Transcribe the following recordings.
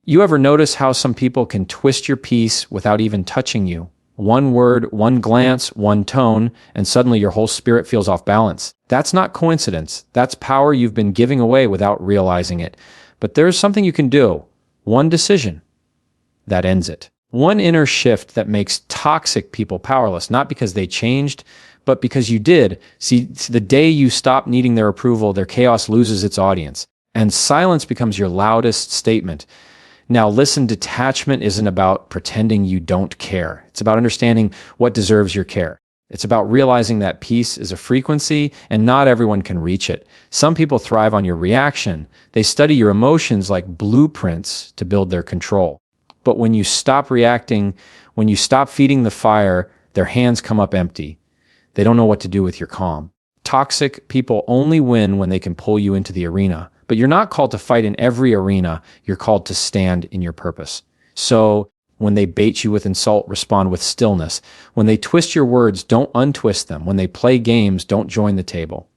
You ever notice how some people can twist your peace without even touching you? One word, one glance, one tone, and suddenly your whole spirit feels off balance. That's not coincidence. That's power you've been giving away without realizing it. But there's something you can do. One decision that ends it. One inner shift that makes toxic people powerless, not because they changed, but because you did. See, the day you stop needing their approval, their chaos loses its audience, and silence becomes your loudest statement. Now listen, detachment isn't about pretending you don't care. It's about understanding what deserves your care. It's about realizing that peace is a frequency and not everyone can reach it. Some people thrive on your reaction. They study your emotions like blueprints to build their control. But when you stop reacting, when you stop feeding the fire, their hands come up empty. They don't know what to do with your calm. Toxic people only win when they can pull you into the arena. But you're not called to fight in every arena. You're called to stand in your purpose. So when they bait you with insult, respond with stillness. When they twist your words, don't untwist them. When they play games, don't join the table.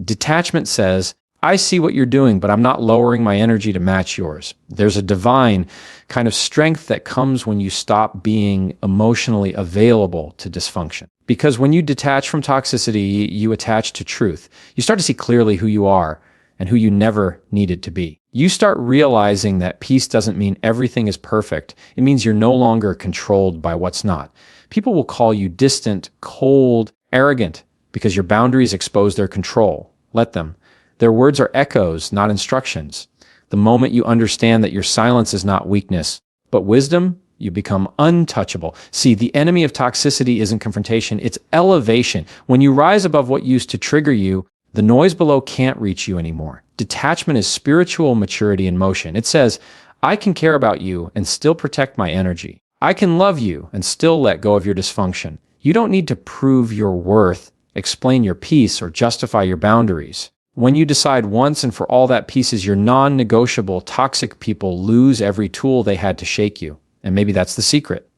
Detachment says, I see what you're doing, but I'm not lowering my energy to match yours. There's a divine kind of strength that comes when you stop being emotionally available to dysfunction. Because when you detach from toxicity, you attach to truth. You start to see clearly who you are and who you never needed to be. You start realizing that peace doesn't mean everything is perfect. It means you're no longer controlled by what's not. People will call you distant, cold, arrogant, because your boundaries expose their control. Let them. Their words are echoes, not instructions. The moment you understand that your silence is not weakness, but wisdom, you become untouchable. See, the enemy of toxicity isn't confrontation, it's elevation. When you rise above what used to trigger you, the noise below can't reach you anymore. Detachment is spiritual maturity in motion. It says, I can care about you and still protect my energy. I can love you and still let go of your dysfunction. You don't need to prove your worth, explain your peace, or justify your boundaries. When you decide once and for all that peace is your non-negotiable, toxic people lose every tool they had to shake you. And maybe that's the secret.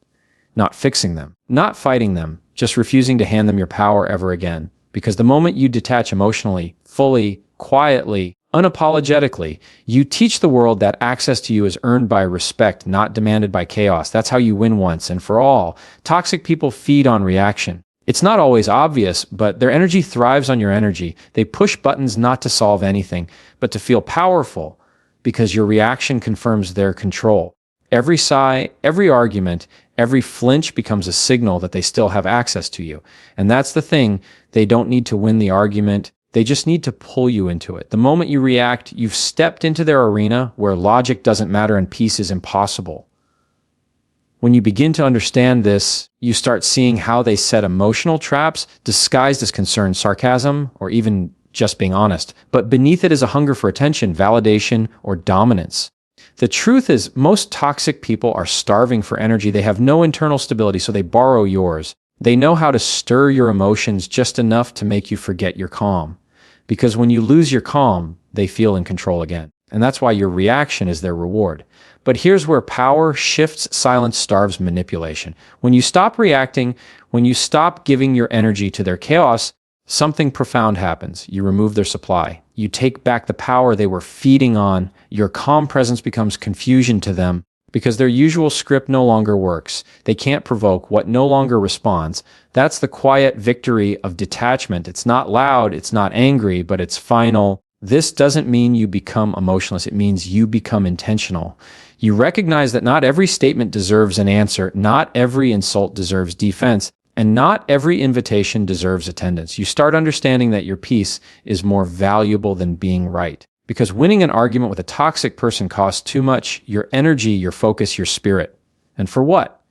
Not fixing them, not fighting them, just refusing to hand them your power ever again. Because the moment you detach emotionally, fully, quietly, unapologetically, you teach the world that access to you is earned by respect, not demanded by chaos. That's how you win once and for all. Toxic people feed on reaction. It's not always obvious, but their energy thrives on your energy. They push buttons not to solve anything, but to feel powerful, because your reaction confirms their control. Every sigh, every argument, every flinch becomes a signal that they still have access to you. And that's the thing. They don't need to win the argument. They just need to pull you into it. The moment you react, you've stepped into their arena where logic doesn't matter and peace is impossible. When you begin to understand this, you start seeing how they set emotional traps disguised as concern, sarcasm, or even just being honest. But beneath it is a hunger for attention, validation, or dominance. The truth is, most toxic people are starving for energy. They have no internal stability, so they borrow yours. They know how to stir your emotions just enough to make you forget your calm. Because when you lose your calm, they feel in control again. And that's why your reaction is their reward. But here's where power shifts, silence starves manipulation. When you stop reacting, when you stop giving your energy to their chaos, something profound happens. You remove their supply. You take back the power they were feeding on. Your calm presence becomes confusion to them because their usual script no longer works. They can't provoke what no longer responds. That's the quiet victory of detachment. It's not loud, it's not angry, but it's final. This doesn't mean you become emotionless. It means you become intentional. You recognize that not every statement deserves an answer, not every insult deserves defense, and not every invitation deserves attendance. You start understanding that your peace is more valuable than being right. Because winning an argument with a toxic person costs too much, your energy, your focus, your spirit. And for what?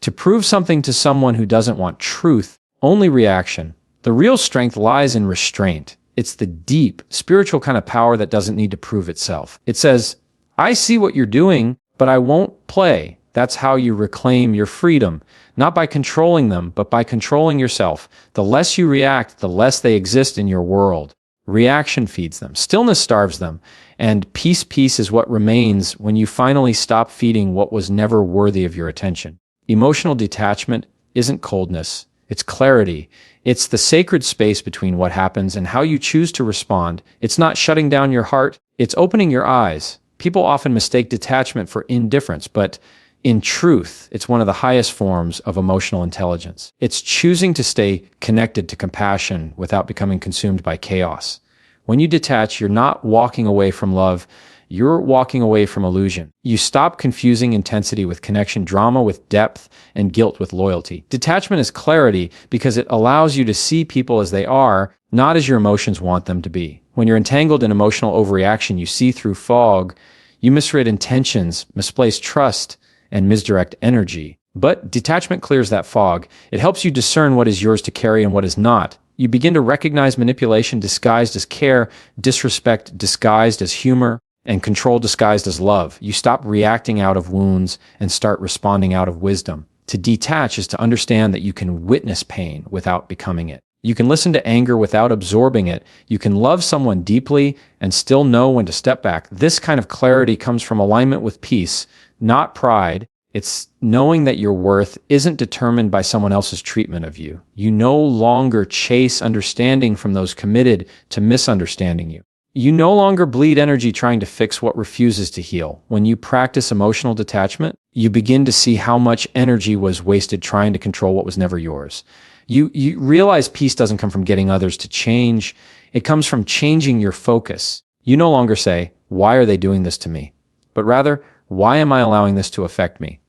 To prove something to someone who doesn't want truth, only reaction. The real strength lies in restraint. It's the deep, spiritual kind of power that doesn't need to prove itself. It says, I see what you're doing, but I won't play. That's how you reclaim your freedom, not by controlling them, but by controlling yourself. The less you react, the less they exist in your world. Reaction feeds them. Stillness starves them. And peace is what remains when you finally stop feeding what was never worthy of your attention. Emotional detachment isn't coldness. It's clarity. It's the sacred space between what happens and how you choose to respond. It's not shutting down your heart. It's opening your eyes. People often mistake detachment for indifference, but in truth, it's one of the highest forms of emotional intelligence. It's choosing to stay connected to compassion without becoming consumed by chaos. When you detach, you're not walking away from love, you're walking away from illusion. You stop confusing intensity with connection, drama with depth, and guilt with loyalty. Detachment is clarity because it allows you to see people as they are, not as your emotions want them to be. When you're entangled in emotional overreaction, you see through fog, you misread intentions, misplace trust, and misdirect energy. But detachment clears that fog. It helps you discern what is yours to carry and what is not. You begin to recognize manipulation disguised as care, disrespect disguised as humor, and control disguised as love. You stop reacting out of wounds and start responding out of wisdom. To detach is to understand that you can witness pain without becoming it. You can listen to anger without absorbing it. You can love someone deeply and still know when to step back. This kind of clarity comes from alignment with peace, not pride. It's knowing that your worth isn't determined by someone else's treatment of you. You no longer chase understanding from those committed to misunderstanding you. You no longer bleed energy trying to fix what refuses to heal. When you practice emotional detachment, you begin to see how much energy was wasted trying to control what was never yours. You realize peace doesn't come from getting others to change. It comes from changing your focus. You no longer say, "Why are they doing this to me?" But rather, "Why am I allowing this to affect me?"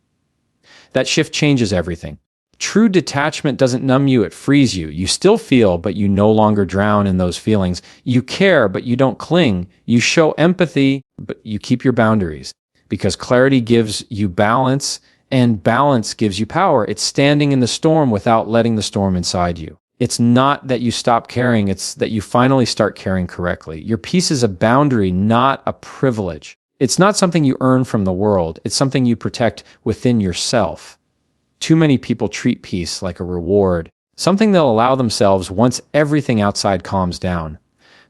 That shift changes everything. True detachment doesn't numb you, it frees you. You still feel, but you no longer drown in those feelings. You care, but you don't cling. You show empathy, but you keep your boundaries. Because clarity gives you balance, and balance gives you power. It's standing in the storm without letting the storm inside you. It's not that you stop caring, it's that you finally start caring correctly. Your peace is a boundary, not a privilege. It's not something you earn from the world. It's something you protect within yourself. Too many people treat peace like a reward, something they'll allow themselves once everything outside calms down.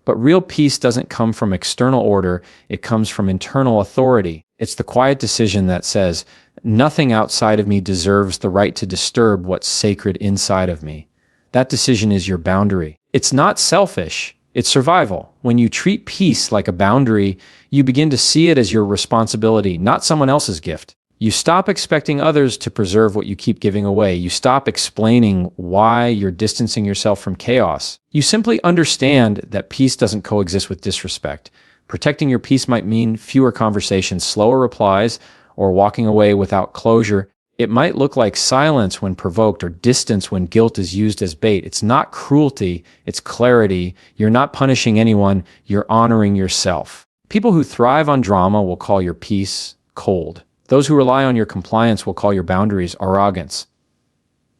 But real peace doesn't come from external order, it comes from internal authority. It's the quiet decision that says, nothing outside of me deserves the right to disturb what's sacred inside of me. That decision is your boundary. It's not selfish, it's survival. When you treat peace like a boundary, you begin to see it as your responsibility, not someone else's gift. You stop expecting others to preserve what you keep giving away. You stop explaining why you're distancing yourself from chaos. You simply understand that peace doesn't coexist with disrespect. Protecting your peace might mean fewer conversations, slower replies, or walking away without closure. It might look like silence when provoked or distance when guilt is used as bait. It's not cruelty, it's clarity. You're not punishing anyone, you're honoring yourself. People who thrive on drama will call your peace cold. Those who rely on your compliance will call your boundaries arrogance.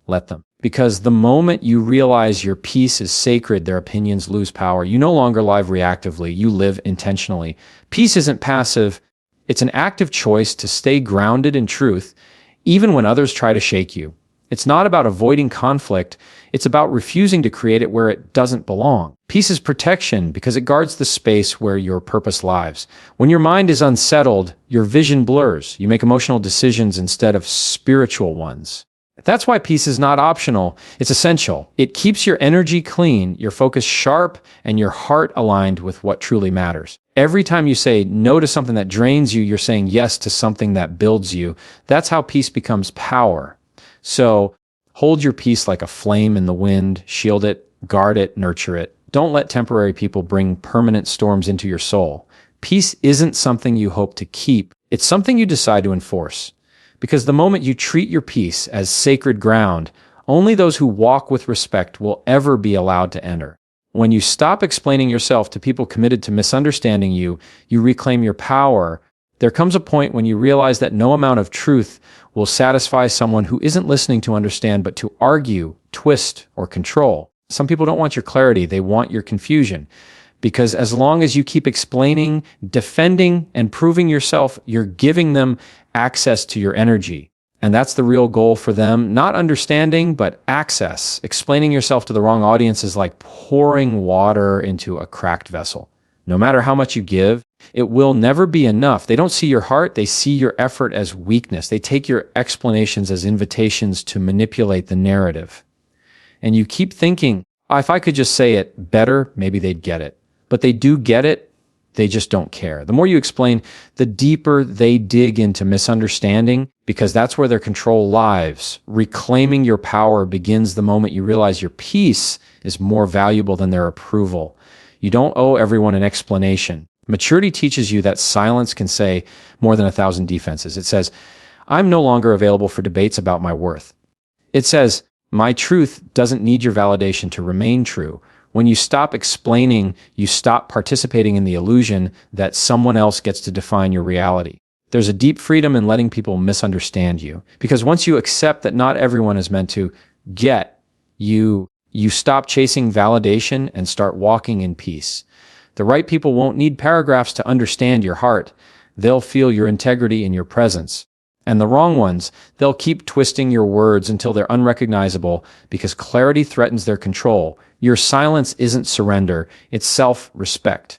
Let them. Because the moment you realize your peace is sacred, their opinions lose power. You no longer live reactively, you live intentionally. Peace isn't passive, it's an active choice to stay grounded in truth, even when others try to shake you. It's not about avoiding conflict, it's about refusing to create it where it doesn't belong. Peace is protection because it guards the space where your purpose lives. When your mind is unsettled, your vision blurs. You make emotional decisions instead of spiritual ones. That's why peace is not optional, it's essential. It keeps your energy clean, your focus sharp, and your heart aligned with what truly matters. Every time you say no to something that drains you, you're saying yes to something that builds you. That's how peace becomes power. So hold your peace like a flame in the wind, shield it, guard it, nurture it. Don't let temporary people bring permanent storms into your soul. Peace isn't something you hope to keep, it's something you decide to enforce. Because the moment you treat your peace as sacred ground, only those who walk with respect will ever be allowed to enter. When you stop explaining yourself to people committed to misunderstanding you, you reclaim your power. There comes a point when you realize that no amount of truth will satisfy someone who isn't listening to understand, but to argue, twist, or control. Some people don't want your clarity, they want your confusion. Because as long as you keep explaining, defending, and proving yourself, you're giving them access to your energy. And that's the real goal for them, not understanding, but access. Explaining yourself to the wrong audience is like pouring water into a cracked vessel. No matter how much you give, it will never be enough. They don't see your heart, they see your effort as weakness. They take your explanations as invitations to manipulate the narrative. And you keep thinking, if I could just say it better, maybe they'd get it. But they do get it, They just don't care. The more you explain, the deeper they dig into misunderstanding, because that's where their control lies. Reclaiming your power begins the moment you realize your peace is more valuable than their approval. You don't owe everyone an explanation. Maturity teaches you that silence can say more than 1,000 defenses. It says, I'm no longer available for debates about my worth. It says, my truth doesn't need your validation to remain true. When you stop explaining, you stop participating in the illusion that someone else gets to define your reality. There's a deep freedom in letting people misunderstand you, because once you accept that not everyone is meant to get you, you stop chasing validation and start walking in peace. The right people won't need paragraphs to understand your heart. They'll feel your integrity in your presence. And the wrong ones, they'll keep twisting your words until they're unrecognizable, because clarity threatens their control. Your silence isn't surrender, it's self-respect.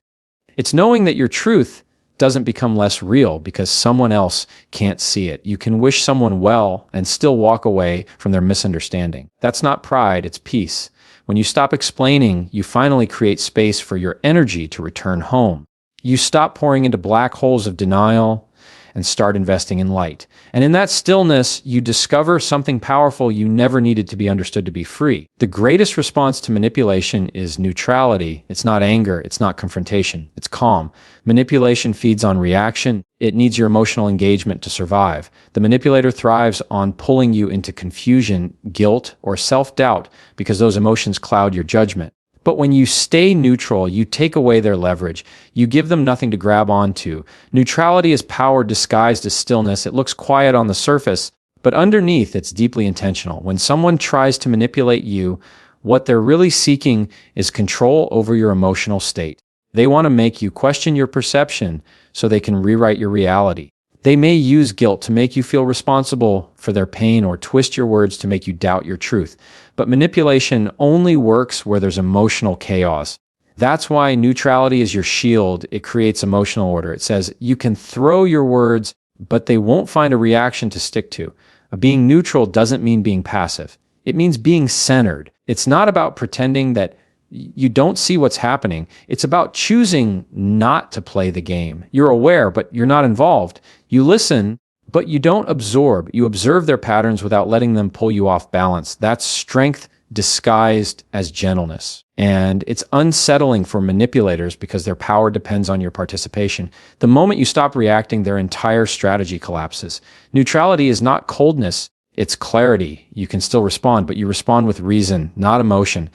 It's knowing that your truth doesn't become less real because someone else can't see it. You can wish someone well and still walk away from their misunderstanding. That's not pride, it's peace. When you stop explaining, you finally create space for your energy to return home. You stop pouring into black holes of denial and start investing in light. And in that stillness, you discover something powerful you never needed to be understood to be free. The greatest response to manipulation is neutrality. It's not anger. It's not confrontation. It's calm. Manipulation feeds on reaction. It needs your emotional engagement to survive. The manipulator thrives on pulling you into confusion, guilt, or self-doubt because those emotions cloud your judgment. But when you stay neutral, you take away their leverage. You give them nothing to grab onto. Neutrality is power disguised as stillness. It looks quiet on the surface, but underneath, it's deeply intentional. When someone tries to manipulate you, what they're really seeking is control over your emotional state. They want to make you question your perception so they can rewrite your reality. They may use guilt to make you feel responsible for their pain or twist your words to make you doubt your truth. But manipulation only works where there's emotional chaos. That's why neutrality is your shield. It creates emotional order. It says you can throw your words, but they won't find a reaction to stick to. Being neutral doesn't mean being passive. It means being centered. It's not about pretending that you don't see what's happening. It's about choosing not to play the game. You're aware, but you're not involved. You listen, but you don't absorb. You observe their patterns without letting them pull you off balance. That's strength disguised as gentleness. And it's unsettling for manipulators because their power depends on your participation. The moment you stop reacting, their entire strategy collapses. Neutrality is not coldness, it's clarity. You can still respond, but you respond with reason, not emotion.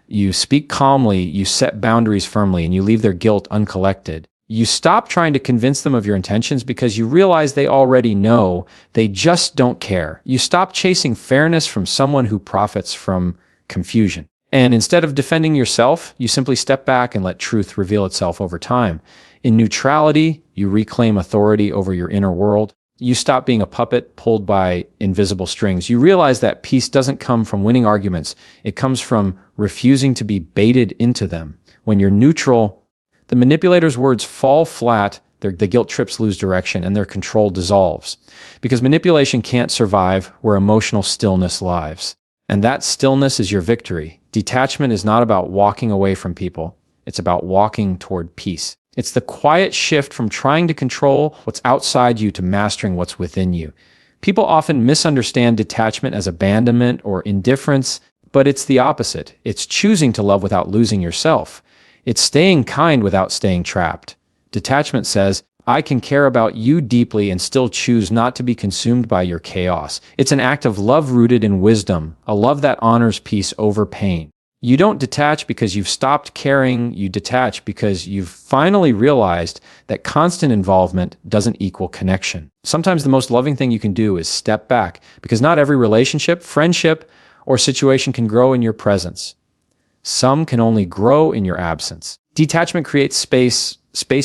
You speak calmly, you set boundaries firmly, and you leave their guilt uncollected. You stop trying to convince them of your intentions because you realize they already know. They just don't care. You stop chasing fairness from someone who profits from confusion. And instead of defending yourself, you simply step back and let truth reveal itself over time. In neutrality, you reclaim authority over your inner world. You stop being a puppet pulled by invisible strings. You realize that peace doesn't come from winning arguments. It comes from refusing to be baited into them. When you're neutral, the manipulator's words fall flat, the guilt trips lose direction, and their control dissolves. Because manipulation can't survive where emotional stillness lives. And that stillness is your victory. Detachment is not about walking away from people. It's about walking toward peace. It's the quiet shift from trying to control what's outside you to mastering what's within you. People often misunderstand detachment as abandonment or indifference, but it's the opposite. It's choosing to love without losing yourself. It's staying kind without staying trapped. Detachment says, I can care about you deeply and still choose not to be consumed by your chaos. It's an act of love rooted in wisdom, a love that honors peace over pain. You don't detach because you've stopped caring. You detach because you've finally realized that constant involvement doesn't equal connection. Sometimes the most loving thing you can do is step back, because not every relationship, friendship, or situation can grow in your presence. Some can only grow in your absence. Detachment creates space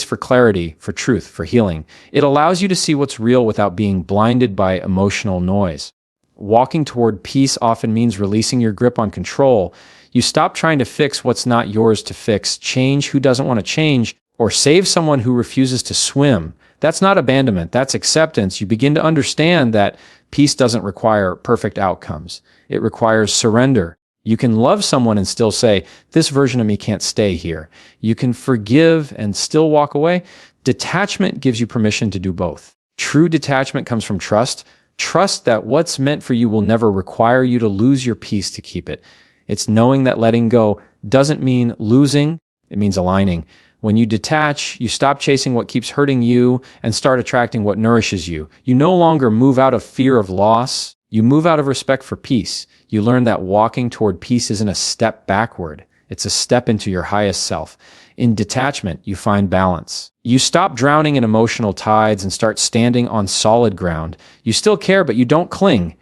for clarity, for truth, for healing. It allows you to see what's real without being blinded by emotional noise. Walking toward peace often means releasing your grip on control. You stop trying to fix what's not yours to fix, change who doesn't want to change, or save someone who refuses to swim. That's not abandonment, that's acceptance. You begin to understand that peace doesn't require perfect outcomes. It requires surrender. You can love someone and still say, this version of me can't stay here. You can forgive and still walk away. Detachment gives you permission to do both. True detachment comes from trust. Trust that what's meant for you will never require you to lose your peace to keep it. It's knowing that letting go doesn't mean losing, it means aligning. When you detach, you stop chasing what keeps hurting you and start attracting what nourishes you. You no longer move out of fear of loss. You move out of respect for peace. You learn that walking toward peace isn't a step backward. It's a step into your highest self. In detachment, you find balance. You stop drowning in emotional tides and start standing on solid ground. You still care, but you don't cling.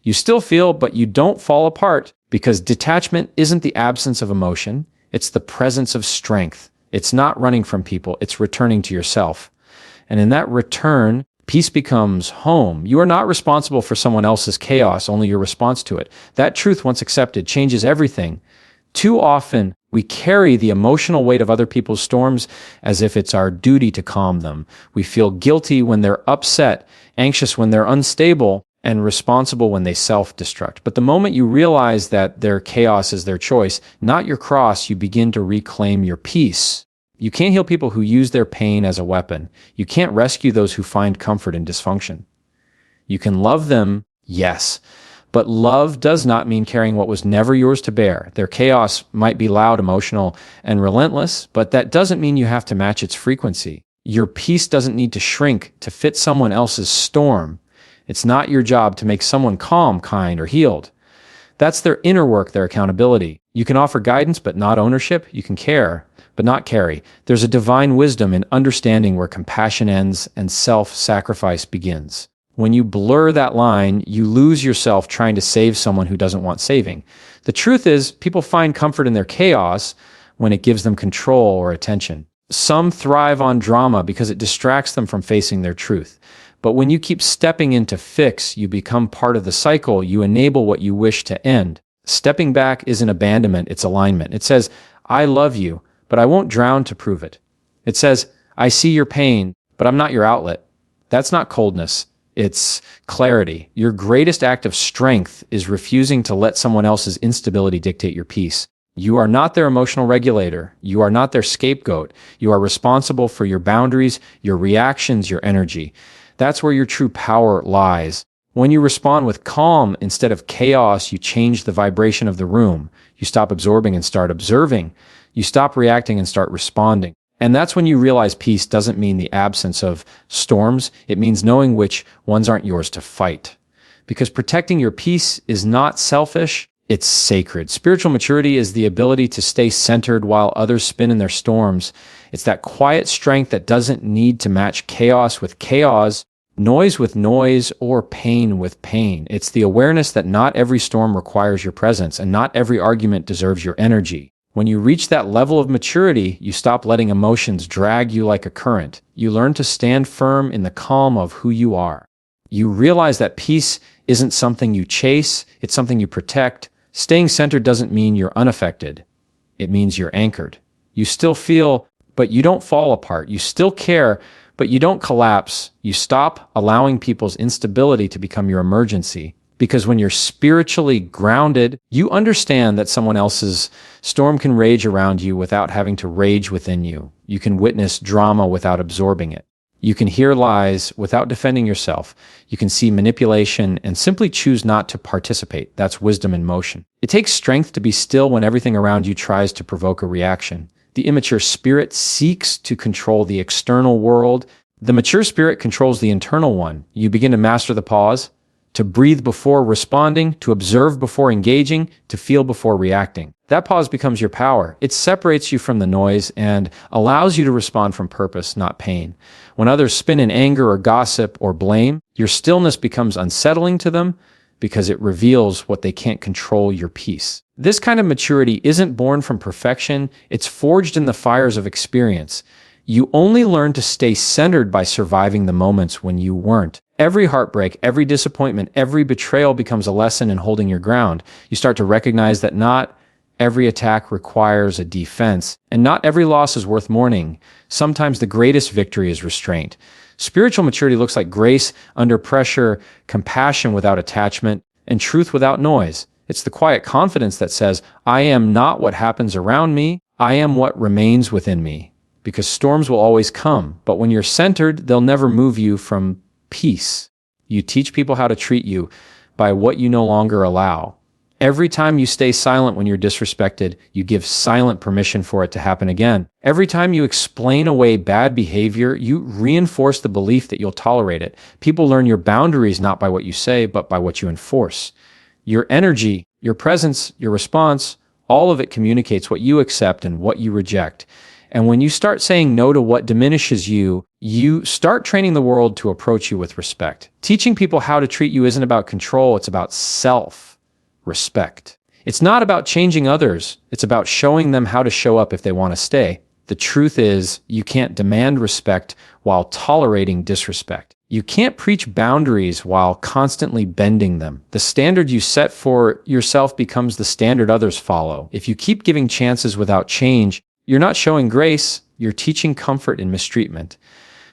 You still feel, but you don't fall apart, because detachment isn't the absence of emotion. It's the presence of strength. It's not running from people. It's returning to yourself. And in that return, peace becomes home. You are not responsible for someone else's chaos, only your response to it. That truth, once accepted, changes everything. Too often, we carry the emotional weight of other people's storms as if it's our duty to calm them. We feel guilty when they're upset, anxious when they're unstable, and responsible when they self-destruct. But the moment you realize that their chaos is their choice, not your cross, you begin to reclaim your peace. You can't heal people who use their pain as a weapon. You can't rescue those who find comfort in dysfunction. You can love them, yes, but love does not mean carrying what was never yours to bear. Their chaos might be loud, emotional, and relentless, but that doesn't mean you have to match its frequency. Your peace doesn't need to shrink to fit someone else's storm. It's not your job to make someone calm, kind, or healed. That's their inner work, their accountability. You can offer guidance, but not ownership. You can care, but not carry. There's a divine wisdom in understanding where compassion ends and self-sacrifice begins. When you blur that line, you lose yourself trying to save someone who doesn't want saving. The truth is, people find comfort in their chaos when it gives them control or attention. Some thrive on drama because it distracts them from facing their truth. But when you keep stepping in to fix, you become part of the cycle. You enable what you wish to end. Stepping back isn't abandonment, it's alignment. It says, I love you, but I won't drown to prove it. It says, I see your pain, but I'm not your outlet. That's not coldness. It's clarity. Your greatest act of strength is refusing to let someone else's instability dictate your peace. You are not their emotional regulator. You are not their scapegoat. You are responsible for your boundaries, your reactions, your energy. That's where your true power lies. When you respond with calm instead of chaos, you change the vibration of the room. You stop absorbing and start observing. You stop reacting and start responding. And that's when you realize peace doesn't mean the absence of storms. It means knowing which ones aren't yours to fight. Because protecting your peace is not selfish, it's sacred. Spiritual maturity is the ability to stay centered while others spin in their storms. It's that quiet strength that doesn't need to match chaos with chaos, noise with noise, or pain with pain. It's the awareness that not every storm requires your presence, and not every argument deserves your energy. When you reach that level of maturity, you stop letting emotions drag you like a current. You learn to stand firm in the calm of who you are. You realize that peace isn't something you chase, it's something you protect. Staying centered doesn't mean you're unaffected. It means you're anchored. You still feel, but you don't fall apart. You still care, but you don't collapse. You stop allowing people's instability to become your emergency. Because when you're spiritually grounded, you understand that someone else's storm can rage around you without having to rage within you. You can witness drama without absorbing it. You can hear lies without defending yourself. You can see manipulation and simply choose not to participate. That's wisdom in motion. It takes strength to be still when everything around you tries to provoke a reaction. The immature spirit seeks to control the external world. The mature spirit controls the internal one. You begin to master the pause, to breathe before responding, to observe before engaging, to feel before reacting. That pause becomes your power. It separates you from the noise and allows you to respond from purpose, not pain. When others spin in anger or gossip or blame, your stillness becomes unsettling to them because it reveals what they can't control, your peace. This kind of maturity isn't born from perfection. It's forged in the fires of experience. You only learn to stay centered by surviving the moments when you weren't. Every heartbreak, every disappointment, every betrayal becomes a lesson in holding your ground. You start to recognize that not every attack requires a defense, and not every loss is worth mourning. Sometimes the greatest victory is restraint. Spiritual maturity looks like grace under pressure, compassion without attachment, and truth without noise. It's the quiet confidence that says, I am not what happens around me, I am what remains within me. Because storms will always come, but when you're centered, they'll never move you from peace. You teach people how to treat you by what you no longer allow. Every time you stay silent when you're disrespected, you give silent permission for it to happen again. Every time you explain away bad behavior, you reinforce the belief that you'll tolerate it. People learn your boundaries not by what you say, but by what you enforce. Your energy, your presence, your response, all of it communicates what you accept and what you reject. And when you start saying no to what diminishes you, you start training the world to approach you with respect. Teaching people how to treat you isn't about control, it's about self-respect. It's not about changing others, it's about showing them how to show up if they want to stay. The truth is, you can't demand respect while tolerating disrespect. You can't preach boundaries while constantly bending them. The standard you set for yourself becomes the standard others follow. If you keep giving chances without change, you're not showing grace, you're teaching comfort in mistreatment.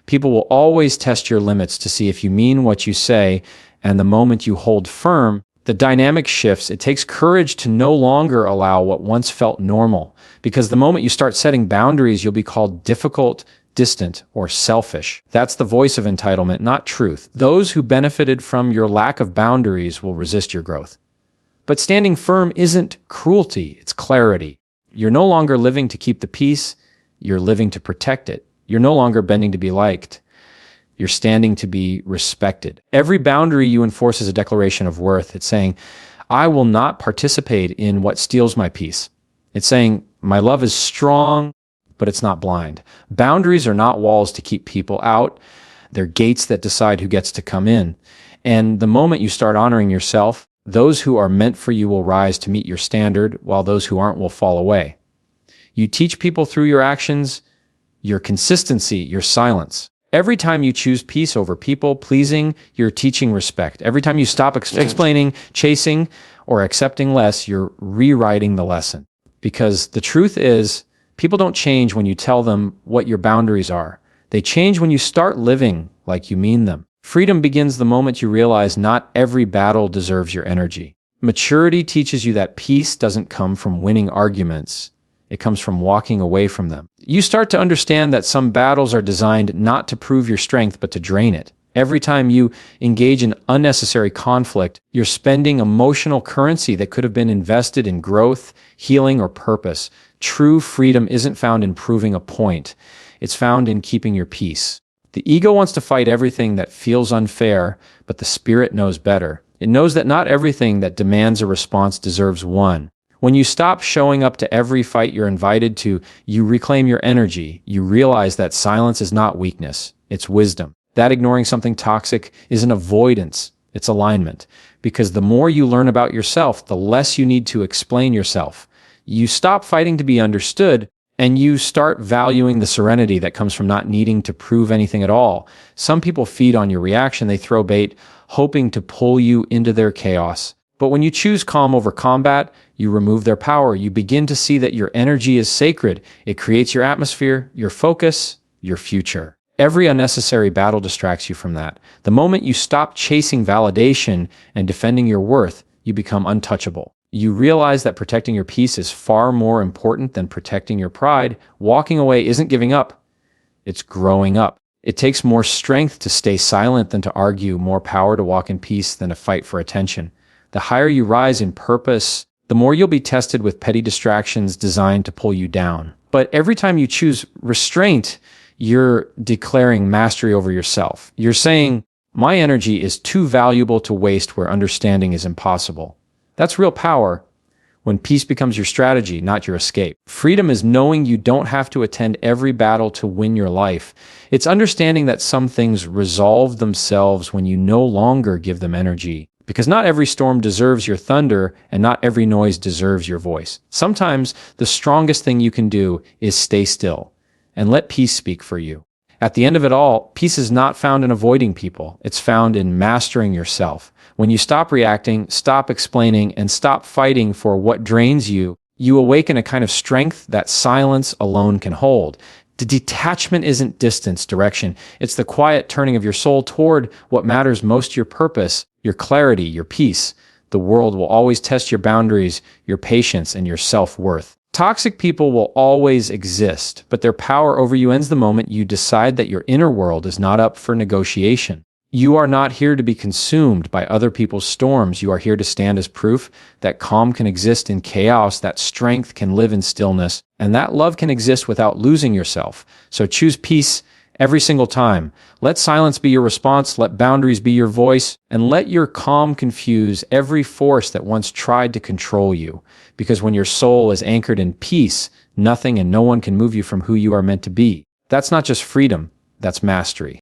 People will always test your limits to see if you mean what you say, and the moment you hold firm, the dynamic shifts. It takes courage to no longer allow what once felt normal, because the moment you start setting boundaries, you'll be called difficult, distant, or selfish. That's the voice of entitlement, not truth. Those who benefited from your lack of boundaries will resist your growth. But standing firm isn't cruelty, it's clarity. You're no longer living to keep the peace, you're living to protect it. You're no longer bending to be liked. You're standing to be respected. Every boundary you enforce is a declaration of worth. It's saying, I will not participate in what steals my peace. It's saying, my love is strong, but it's not blind. Boundaries are not walls to keep people out. They're gates that decide who gets to come in. And the moment you start honoring yourself, those who are meant for you will rise to meet your standard, while those who aren't will fall away. You teach people through your actions, your consistency, your silence. Every time you choose peace over people pleasing, you're teaching respect. Every time you stop explaining, chasing, or accepting less, you're rewriting the lesson. Because the truth is, people don't change when you tell them what your boundaries are. They change when you start living like you mean them. Freedom begins the moment you realize not every battle deserves your energy. Maturity teaches you that peace doesn't come from winning arguments. It comes from walking away from them. You start to understand that some battles are designed not to prove your strength, but to drain it. Every time you engage in unnecessary conflict, you're spending emotional currency that could have been invested in growth, healing, or purpose. True freedom isn't found in proving a point. It's found in keeping your peace. The ego wants to fight everything that feels unfair, but the spirit knows better. It knows that not everything that demands a response deserves one. When you stop showing up to every fight you're invited to, you reclaim your energy. You realize that silence is not weakness, it's wisdom. That ignoring something toxic isn't avoidance, it's alignment. Because the more you learn about yourself, the less you need to explain yourself. You stop fighting to be understood, and you start valuing the serenity that comes from not needing to prove anything at all. Some people feed on your reaction. They throw bait, hoping to pull you into their chaos. But when you choose calm over combat, you remove their power. You begin to see that your energy is sacred. It creates your atmosphere, your focus, your future. Every unnecessary battle distracts you from that. The moment you stop chasing validation and defending your worth, you become untouchable. You realize that protecting your peace is far more important than protecting your pride. Walking away isn't giving up, it's growing up. It takes more strength to stay silent than to argue, more power to walk in peace than to fight for attention. The higher you rise in purpose, the more you'll be tested with petty distractions designed to pull you down. But every time you choose restraint, you're declaring mastery over yourself. You're saying, my energy is too valuable to waste where understanding is impossible. That's real power, when peace becomes your strategy, not your escape. Freedom is knowing you don't have to attend every battle to win your life. It's understanding that some things resolve themselves when you no longer give them energy. Because not every storm deserves your thunder, and not every noise deserves your voice. Sometimes the strongest thing you can do is stay still and let peace speak for you. At the end of it all, peace is not found in avoiding people. It's found in mastering yourself. When you stop reacting, stop explaining, and stop fighting for what drains you, you awaken a kind of strength that silence alone can hold. The detachment isn't distance, direction. It's the quiet turning of your soul toward what matters most, your purpose, your clarity, your peace. The world will always test your boundaries, your patience, and your self-worth. Toxic people will always exist, but their power over you ends the moment you decide that your inner world is not up for negotiation. You are not here to be consumed by other people's storms. You are here to stand as proof that calm can exist in chaos, that strength can live in stillness, and that love can exist without losing yourself. So choose peace every single time. Let silence be your response, let boundaries be your voice, and let your calm confuse every force that once tried to control you. Because when your soul is anchored in peace, nothing and no one can move you from who you are meant to be. That's not just freedom, that's mastery.